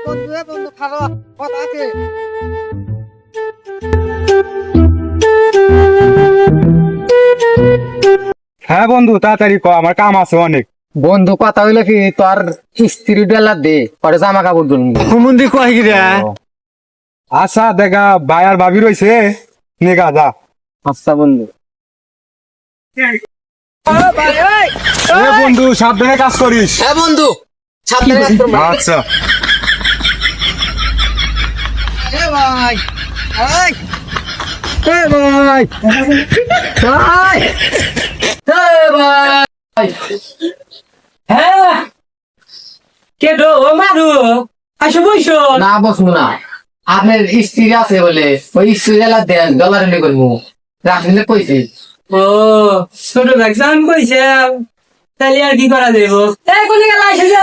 বন্ধু খারাপ কথা আছে। হ্যাঁ বন্ধু তাড়াতাড়ি ক, আমার কাম আছে অনেক। বন্ধু কথা হইলো কি, তোর স্ত্রী ডেলা দে, পরে জামা কাপড় ধরবো। কুমুন্দি কয় কি রে? আচ্ছা দেখা ভাই আর ভাবি রয়েছে, নেগা যা। আচ্ছা বন্ধু। এ বন্ধু সাবধানে কাজ করিস। হ্যাঁ বন্ধু, সাবধানে কাজ করবো। আচ্ছা এ ভাই এই এ ভাই, ভাই, এ ভাই। হ্যাঁ কে ডো ও মারু আসো বইসো। না বসবো না, আপনার স্ত্রী আছে বলে ওই স্ত্রী ডেলা দেন, ডলার এনে করবো রাখলে কইছে। ও ছোট ভ্যাকসিন কইছে, তাহলে আর কি করা যাইব? এ কোনে গেল আসে যে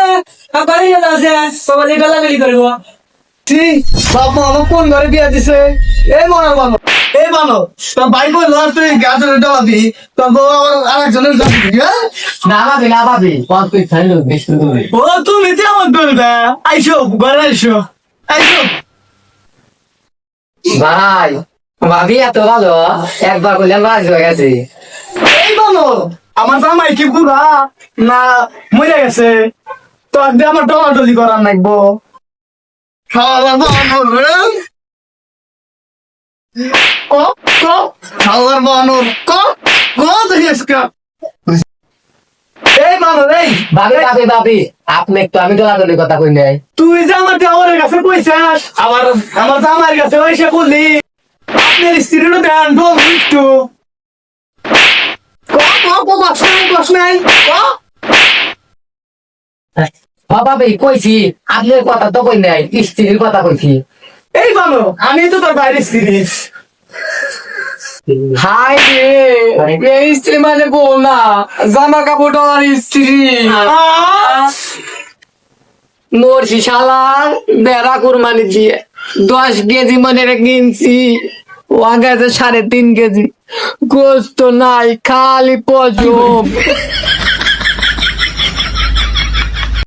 বাড়ি গেল আছে সবাই গালাগালি করব। বাবা আমার কোন ঘরে বিয়া দিছে? এই মনে বানো, এই বানো, তোর ভাই বলল তুই গাজরে ডলাবি, তোর বউ আরেকজনের যাবি। না ভাবি, না ভাবি, কত তুই খাইলো বেশি দূরে। ও তুমি তো আমার বলবে আইসো ঘরে আইসো আইসো। ভাই ভাবি এত ভালো, একবার বললাম রাজি হয়ে গেছে। এই বলো আমার জামাই কি বুড়া না মরে গেছে? তো আগে আমার ডলাডলি করার নাকবো। খাওয়া বানর রে, ক ক খাওয়ার বানর, ক ক দেখিসকা। এই বানর এই ভাবি ভাবি ভাবি, আপনি একটু, আমি ডলাডলি কথা কই নাই। তুই যে আমার দেওয়ারের কাছে কইছাস, আবার আমার জামাইয়ের কাছে এসে বললি আপনার স্ত্রীর দেন বল একটু। ক ক ক কষ্ট নাই ক। ভাবি কইছি, আপনার কথা তো কই নাই, স্ত্রীর কথা কইছি। এই বানর আমি তো তোর বাইরের স্ত্রী। হাই রে, এই স্ত্রী মানে বল না, জামা কাপড় ডলার স্ত্রী। মরছি শালা, বেড়া কুরবানি দিয়ে 10 কেজি মনে কিনছি, ও গেছে 3.5 কেজি, গোস্ত নাই, খালি পজম।